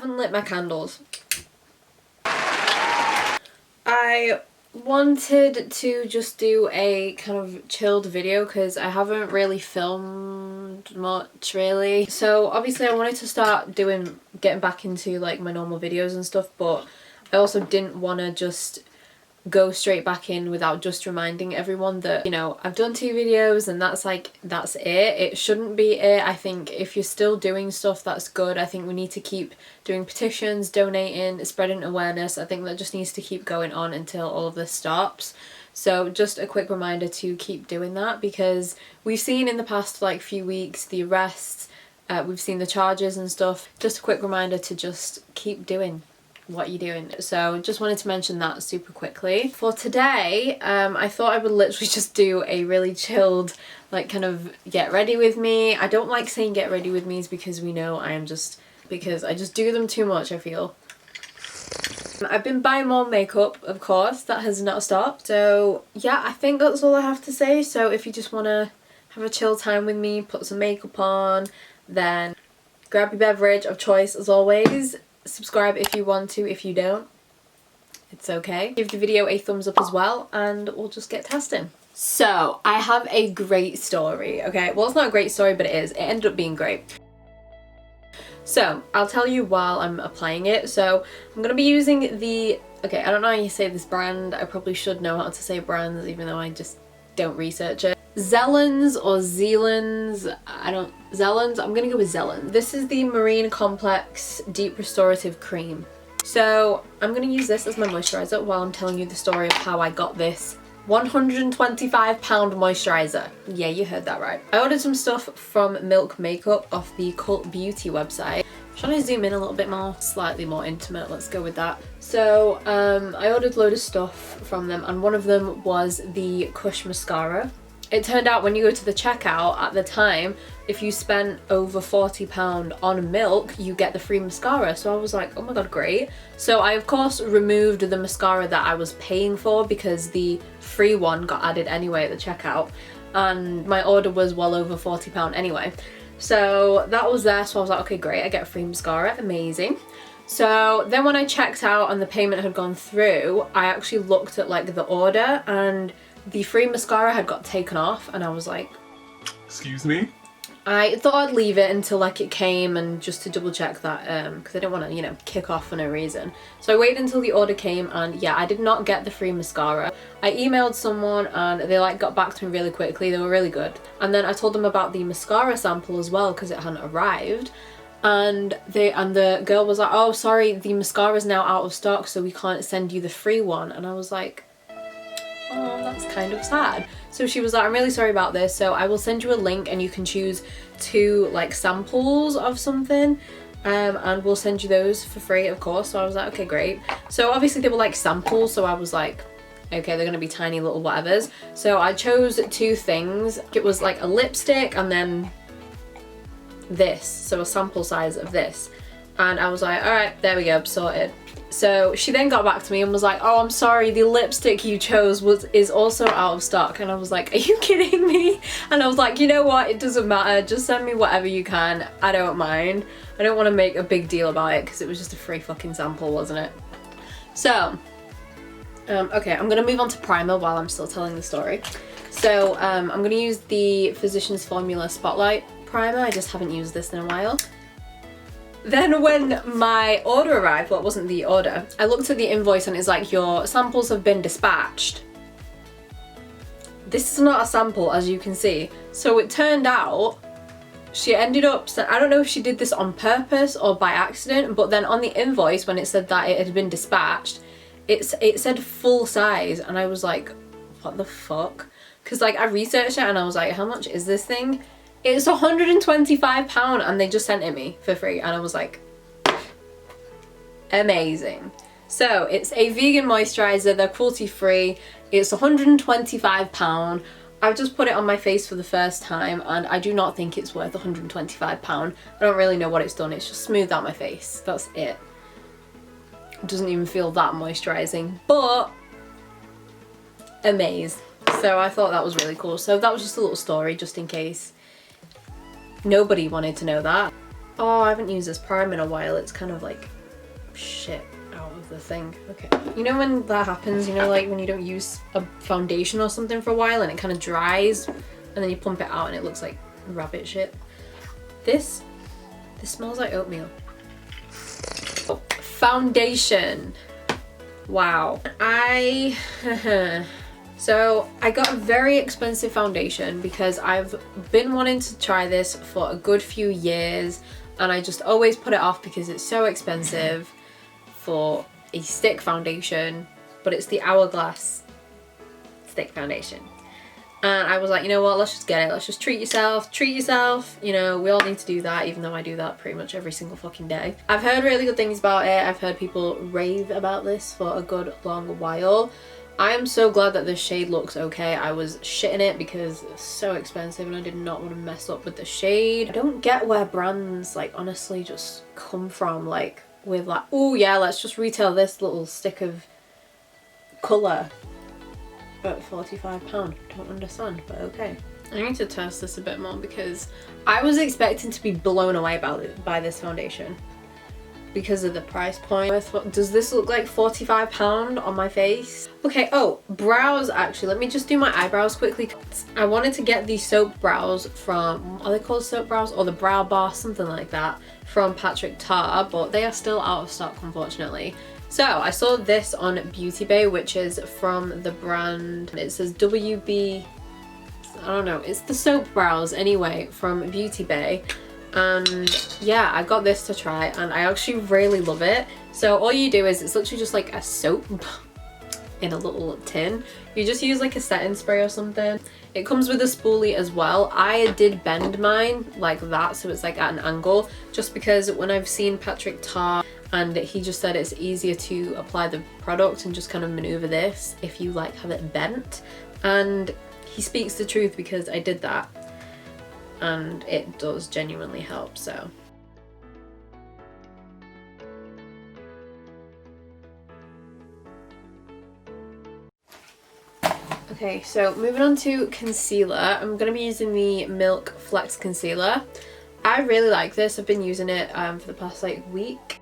haven't lit my candles. I wanted to just do a kind of chilled video because I haven't really filmed much really. So obviously I wanted to start getting back into like my normal videos and stuff, but I also didn't want to just go straight back in without just reminding everyone that, you know, I've done 2 videos and that's it. It shouldn't be it. I think if you're still doing stuff, that's good. I think we need to keep doing petitions, donating, spreading awareness. I think that just needs to keep going on until all of this stops. So just a quick reminder to keep doing that, because we've seen in the past like few weeks the arrests, we've seen the charges and stuff. Just a quick reminder to just keep doing what you're doing. So just wanted to mention that super quickly. For today, I thought I would literally just do a really chilled, like kind of get ready with me. I don't like saying get ready with me's because we know because I just do them too much, I feel. I've been buying more makeup, of course, that has not stopped. So yeah, I think that's all I have to say. So if you just want to have a chill time with me, put some makeup on, then grab your beverage of choice as always. Subscribe if you want to. If you don't, it's okay. Give the video a thumbs up as well and we'll just get testing. So I have a great story, okay? Well, it's not a great story, but it is. It ended up being great. So I'll tell you while I'm applying it. So I'm gonna be using the, okay, I don't know how you say this brand. I probably should know how to say brands even though I just don't research it. Zelens or Zelens, Zelens, I'm gonna go with Zelens. This is the Marine Complex Deep Restorative Cream. So I'm gonna use this as my moisturiser while I'm telling you the story of how I got this £125 moisturiser. Yeah, you heard that right. I ordered some stuff from Milk Makeup off the Cult Beauty website. Shall I zoom in a little bit more? Slightly more intimate, let's go with that. So I ordered a load of stuff from them and one of them was the Kush mascara. It turned out when you go to the checkout at the time, if you spent over £40 on Milk, you get the free mascara. So I was like, oh my god, great. So I of course removed the mascara that I was paying for because the free one got added anyway at the checkout and my order was well over £40 anyway. So that was there, so I was like, okay, great, I get a free mascara, amazing. So then when I checked out and the payment had gone through, I actually looked at like the order and the free mascara had got taken off and I was like, excuse me? I thought I'd leave it until like it came and just to double check that because I didn't want to, you know, kick off for no reason. So I waited until the order came and yeah, I did not get the free mascara. I emailed someone and they like got back to me really quickly. They were really good. And then I told them about the mascara sample as well because it hadn't arrived. And the girl was like, oh sorry, the mascara is now out of stock so we can't send you the free one. And I was like, oh, that's kind of sad. So she was like, I'm really sorry about this, so I will send you a link and you can choose 2 like samples of something and we'll send you those for free, of course. So I was like, okay, great. So obviously they were like samples, so I was like, okay, they're gonna be tiny little whatevers. So I chose 2 things. It was like a lipstick and then this, so a sample size of this. And I was like, all right, there we go, sorted. So she then got back to me and was like, oh, I'm sorry, the lipstick you chose is also out of stock. And I was like, are you kidding me? And I was like, you know what, it doesn't matter, just send me whatever you can, I don't mind. I don't want to make a big deal about it because it was just a free fucking sample, wasn't it? So, okay, I'm gonna move on to primer while I'm still telling the story. So I'm gonna use the Physicians Formula Spotlight Primer. I just haven't used this in a while. Then when my order arrived, well, it wasn't the order, I looked at the invoice and it's like, your samples have been dispatched. This is not a sample, as you can see. So it turned out she ended up, I don't know if she did this on purpose or by accident, but then on the invoice when it said that it had been dispatched, it said full size and I was like, what the fuck? Because like I researched it and I was like, how much is this thing? It's £125 and they just sent it me for free and I was like, amazing. So it's a vegan moisturiser, they're cruelty free, it's £125. I've just put it on my face for the first time and I do not think it's worth £125. I don't really know what it's done, it's just smoothed out my face, that's it. It doesn't even feel that moisturising, but amazing. So I thought that was really cool. So that was just a little story just in case nobody wanted to know that. Oh, I haven't used this primer in a while. It's kind of like shit out of the thing. Okay. You know when that happens, you know, like when you don't use a foundation or something for a while and it kind of dries and then you pump it out and it looks like rabbit shit? This smells like oatmeal. Oh, foundation. Wow. So I got a very expensive foundation because I've been wanting to try this for a good few years and I just always put it off because it's so expensive for a stick foundation, but it's the Hourglass stick foundation. And I was like, you know what, let's just get it. Let's just treat yourself. You know, we all need to do that, even though I do that pretty much every single fucking day. I've heard really good things about it. I've heard people rave about this for a good long while. I am so glad that this shade looks okay. I was shitting it because it's so expensive and I did not want to mess up with the shade. I don't get where brands like honestly just come from, like with like, oh yeah, let's just retail this little stick of colour at £45. Don't understand, but okay. I need to test this a bit more because I was expecting to be blown away by this foundation because of the price point. Does this look like £45 on my face? Okay, oh, brows actually. Let me just do my eyebrows quickly. I wanted to get these soap brows from, are they called soap brows? Or the Brow Bar, something like that, from Patrick Tar, but they are still out of stock, unfortunately. So I saw this on Beauty Bay, which is from the brand, it says WB, I don't know, it's the soap brows anyway from Beauty Bay. And yeah, I got this to try and I actually really love it. So all you do is, it's literally just like a soap in a little tin. You just use like a setting spray or something. It comes with a spoolie as well. I did bend mine like that, so it's like at an angle, just because when I've seen Patrick Tar and he just said it's easier to apply the product and just kind of maneuver this if you like have it bent, and he speaks the truth because I did that and it does genuinely help. So okay, so moving on to concealer. I'm going to be using the Milk Flex Concealer. I really like this. I've been using it for the past like week.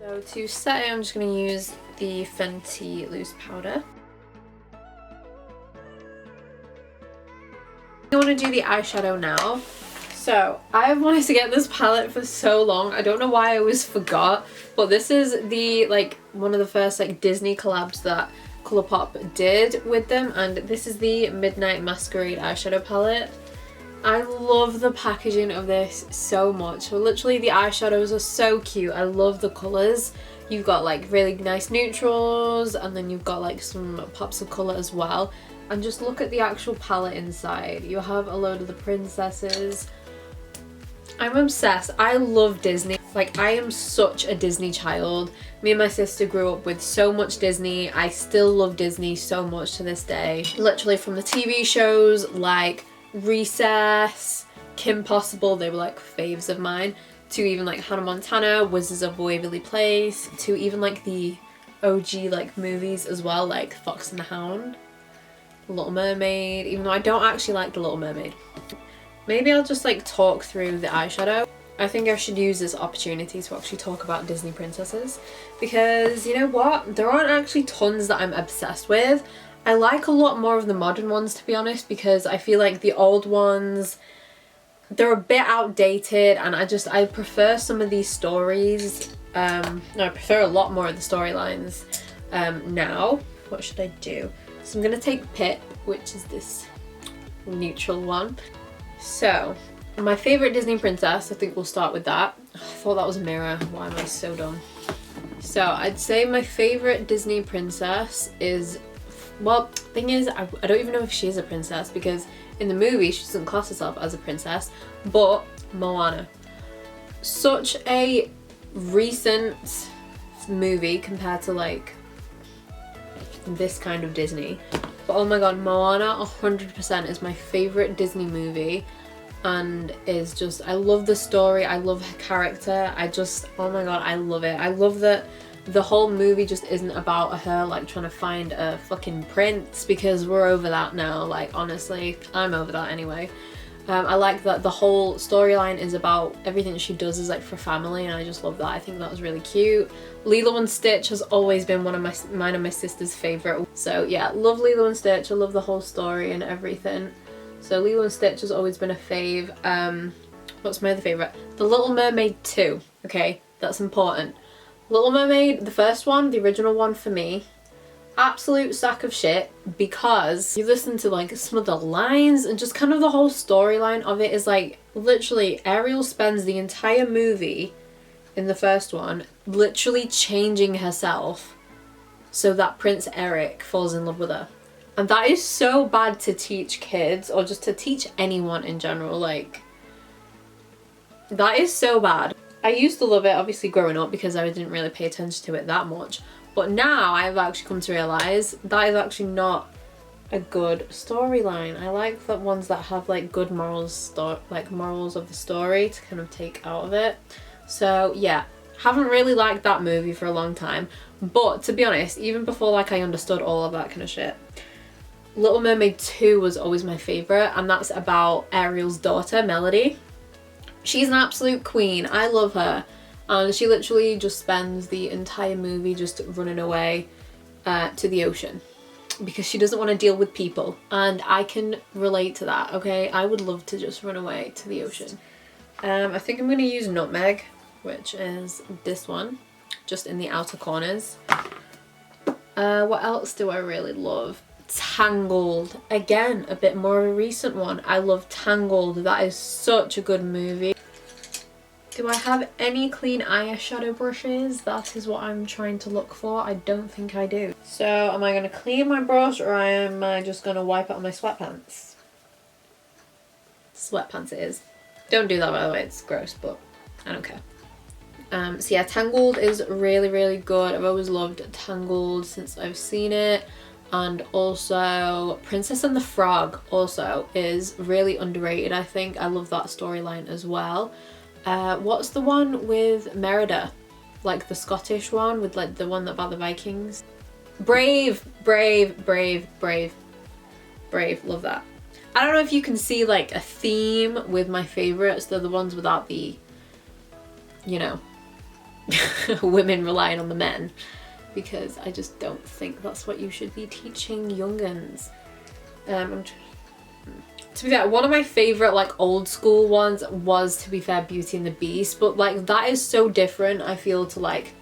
So to set it, I'm just going to use the Fenty loose powder. I want to do the eyeshadow now. So I've wanted to get this palette for so long. I don't know why I always forgot, but this is the like one of the first like Disney collabs that Colourpop did with them, and this is the Midnight Masquerade eyeshadow palette. I love the packaging of this so much. So literally the eyeshadows are so cute. I love the colours. You've got like really nice neutrals and then you've got like some pops of colour as well. And just look at the actual palette inside. You have a load of the princesses. I'm obsessed. I love Disney. Like, I am such a Disney child. Me and my sister grew up with so much Disney. I still love Disney so much to this day. Literally from the TV shows like Recess, Kim Possible, they were like faves of mine, to even like Hannah Montana, Wizards of Waverly Place, to even like the OG like movies as well, like Fox and the Hound, Little Mermaid, even though I don't actually like The Little Mermaid. Maybe I'll just like talk through the eyeshadow. I think I should use this opportunity to actually talk about Disney princesses, because you know what? There aren't actually tons that I'm obsessed with. I like a lot more of the modern ones, to be honest, because I feel like the old ones, they're a bit outdated, and I prefer some of these stories. No, I prefer a lot more of the storylines now. What should I do? So I'm gonna take Pip, which is this neutral one. So, my favourite Disney princess, I think we'll start with that. I thought that was a mirror. Why am I so dumb? So, I'd say my favourite Disney princess is, well, thing is, I don't even know if she is a princess, because in the movie she doesn't class herself as a princess, but Moana. Such a recent movie compared to like this kind of Disney. But oh my god, Moana 100% is my favourite Disney movie, and is just, I love the story, I love her character, I just, oh my god, I love it. I love that the whole movie just isn't about her like trying to find a fucking prince, because we're over that now. Like, honestly, I'm over that anyway. I like that the whole storyline is about everything she does is like for family, and I just love that. I think that was really cute. Lilo and Stitch has always been one of mine and my sister's favourite. So yeah, love Lilo and Stitch. I love the whole story and everything. So Lilo and Stitch has always been a fave. What's my other favourite? The Little Mermaid 2. Okay, that's important. Little Mermaid, the first one, the original one for me, absolute sack of shit, because you listen to like some of the lines and just kind of the whole storyline of it is like, literally Ariel spends the entire movie in the first one literally changing herself so that Prince Eric falls in love with her. And that is so bad to teach kids, or just to teach anyone in general. Like, that is so bad. I used to love it, obviously, growing up, because I didn't really pay attention to it that much. But now I've actually come to realise that is actually not a good storyline. I like the ones that have like good morals, like morals of the story to kind of take out of it. So yeah, haven't really liked that movie for a long time. But to be honest, even before like I understood all of that kind of shit, Little Mermaid 2 was always my favourite, and that's about Ariel's daughter, Melody. She's an absolute queen. I love her. And she literally just spends the entire movie just running away to the ocean because she doesn't want to deal with people. And I can relate to that, okay? I would love to just run away to the ocean. I think I'm going to use Nutmeg, which is this one, just in the outer corners. What else do I really love? Tangled. Again, a bit more of a recent one. I love Tangled. That is such a good movie. Do I have any clean eyeshadow brushes? That is what I'm trying to look for. I don't think I do. So am I going to clean my brush, or am I just going to wipe it on my sweatpants? Sweatpants it is. Don't do that, by the way. It's gross, but I don't care. So yeah, Tangled is really, really good. I've always loved Tangled since I've seen it. And also Princess and the Frog also is really underrated, I think. I love that storyline as well. What's the one with Merida? Like the Scottish one with like the one about the Vikings? Brave. Love that. I don't know if you can see like a theme with my favourites. They're the ones without the, you know, women relying on the men. Because I just don't think that's what you should be teaching young'uns. To be fair, one of my favourite like old school ones was, to be fair, Beauty and the Beast, but like that is so different, I feel, to like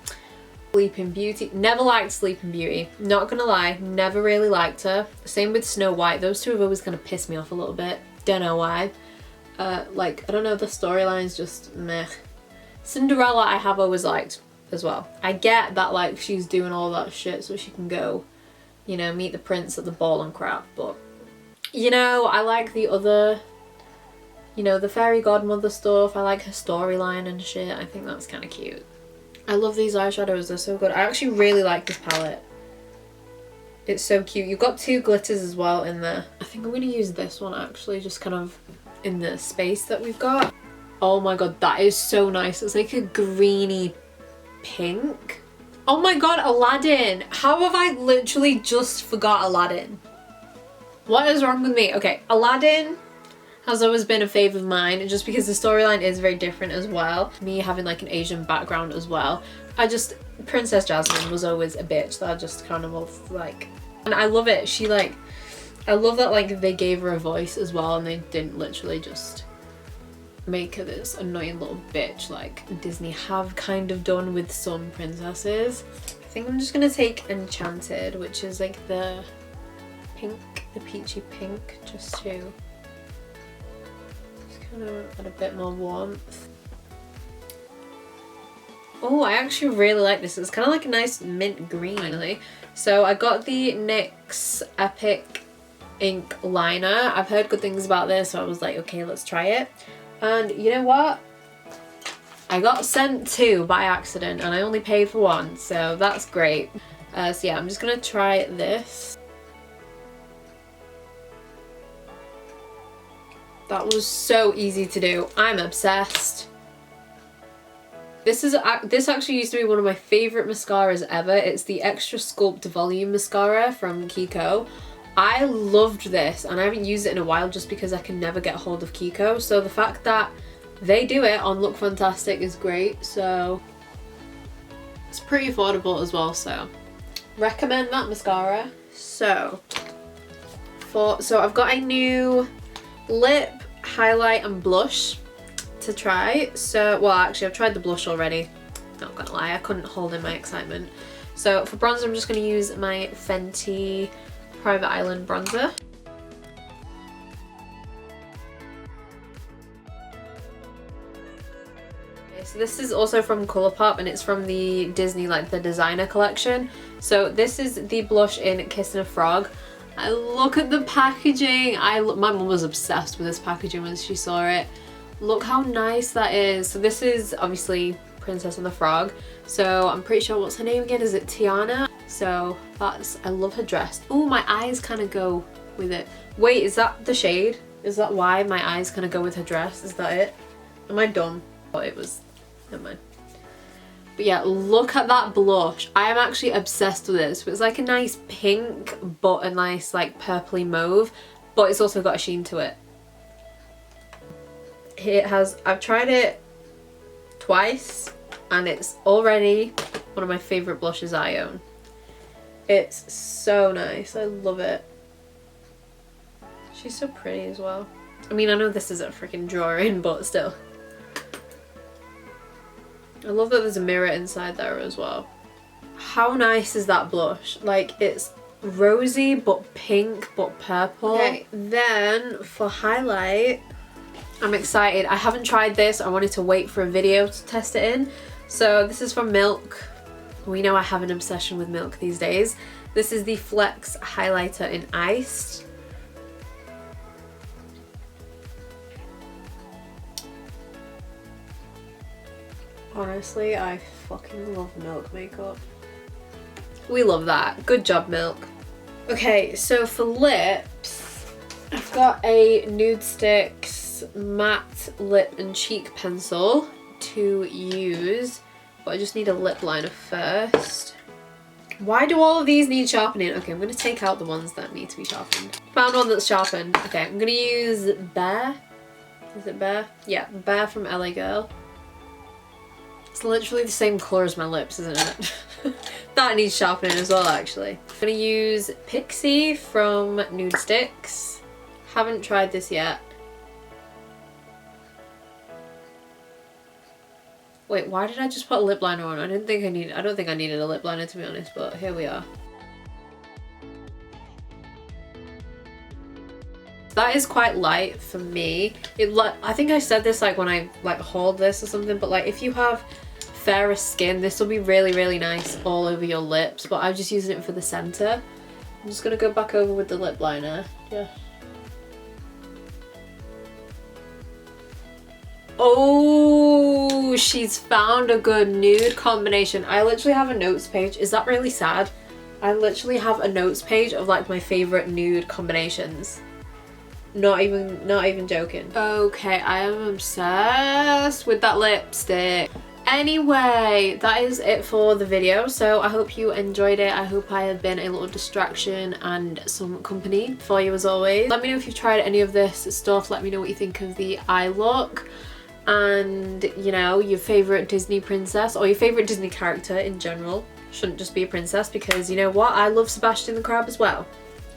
Sleeping Beauty. Never liked Sleeping Beauty, not gonna lie, never really liked her. Same with Snow White. Those two have always kind of pissed me off a little bit, don't know why. Like, I don't know, the storyline's just meh. Cinderella I have always liked as well. I get that like she's doing all that shit so she can go, you know, meet the prince at the ball and crap, but you know, I like the other, you know, the fairy godmother stuff. I like her storyline and shit. I think that's kind of cute. I love these eyeshadows, they're so good. I actually really like this palette. It's so cute. You've got two glitters as well in there. I think I'm going to use this one actually, just kind of in the space that we've got. Oh my god, that is so nice. It's like a greeny pink. Oh my god, Aladdin. How have I literally just forgot Aladdin? What is wrong with me? Okay, Aladdin has always been a fave of mine, just because the storyline is very different as well. Me having like an Asian background as well. Princess Jasmine was always a bitch that I just kind of like, and I love it. She like, I love that like they gave her a voice as well, and they didn't literally just make her this annoying little bitch like Disney have kind of done with some princesses. I think I'm just gonna take Enchanted, which is like the pink, the peachy pink, just to kind of add a bit more warmth. Oh, I actually really like this. It's kind of like a nice mint green, finally. So I got the NYX Epic Ink Liner. I've heard good things about this, so I was like, okay, let's try it. And you know what? I got sent two by accident, and I only paid for one, so that's great. So yeah, I'm just gonna try this. That was so easy to do. I'm obsessed. This actually used to be one of my favourite mascaras ever. It's the Extra Sculpt Volume Mascara from Kiko. I loved this, and I haven't used it in a while just because I can never get hold of Kiko. So the fact that they do it on Look Fantastic is great. So it's pretty affordable as well, so recommend that mascara. So I've got a new lip, highlight and blush to try. So, well, actually I've tried the blush already, not gonna lie, I couldn't hold in my excitement. So for bronzer, I'm just gonna use my Fenty Private Island bronzer. Okay, so this is also from Colourpop, and it's from the Disney, like the designer collection. So this is the blush in Kissing a Frog. I look at the packaging. My mum was obsessed with this packaging when she saw it. Look how nice that is. So this is obviously Princess and the Frog. So I'm pretty sure, what's her name again? Is it Tiana? So that's, I love her dress. Oh, my eyes kind of go with it. Wait, is that the shade? Is that why my eyes kind of go with her dress? Is that it? Am I dumb? Oh, it was, never mind. But yeah, look at that blush. I am actually obsessed with this. It's like a nice pink, but a nice like purpley mauve, but it's also got a sheen to it. It has, I've tried it twice, and it's already one of my favourite blushes I own. It's so nice. I love it. She's so pretty as well. I mean, I know this is a freaking drawing, but still. I love that there's a mirror inside there as well. How nice is that blush? Like, it's rosy but pink but purple. Okay, then for highlight, I'm excited. I haven't tried this. I wanted to wait for a video to test it in. So this is from Milk. We know I have an obsession with Milk these days. This is the Flex highlighter in Iced. Honestly, I fucking love Milk makeup. We love that. Good job, Milk. Okay, so for lips, I've got a Nudestix matte lip and cheek pencil to use, but I just need a lip liner first. Why do all of these need sharpening? Okay, I'm going to take out the ones that need to be sharpened. Found one that's sharpened. Okay, I'm going to use Bear. Is it Bear? Yeah, Bear from LA Girl. It's literally the same colour as my lips, isn't it? That needs sharpening as well, actually. I'm going to use Pixi from Nudestix. Haven't tried this yet. Wait, why did I just put a lip liner on? I don't think I needed a lip liner, to be honest, but here we are. That is quite light for me. I think I said this like when I like hauled this or something, but like if you have fairer skin, this will be really, really nice all over your lips, but I'm just using it for the center. I'm just gonna go back over with the lip liner. Yeah. Oh, she's found a good nude combination. I literally have a notes page. Is that really sad? I literally have a notes page of like my favorite nude combinations. Not even joking. Okay, I am obsessed with that lipstick. Anyway, that is it for the video. So I hope you enjoyed it. I hope I have been a little distraction and some company for you as always. Let me know if you've tried any of this stuff. Let me know what you think of the eye look. And, you know, your favourite Disney princess or your favourite Disney character in general. Shouldn't just be a princess, because you know what? I love Sebastian the Crab as well.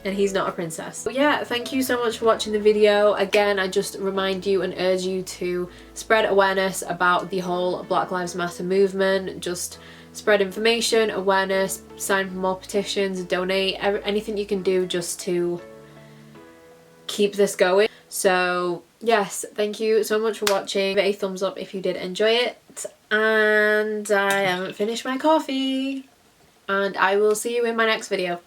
And he's not a princess. But yeah, thank you so much for watching the video. Again, I just remind you and urge you to spread awareness about the whole Black Lives Matter movement. Just spread information, awareness, sign for more petitions, donate, anything you can do just to keep this going. So yes, thank you so much for watching. Give it a thumbs up if you did enjoy it. And I haven't finished my coffee. And I will see you in my next video.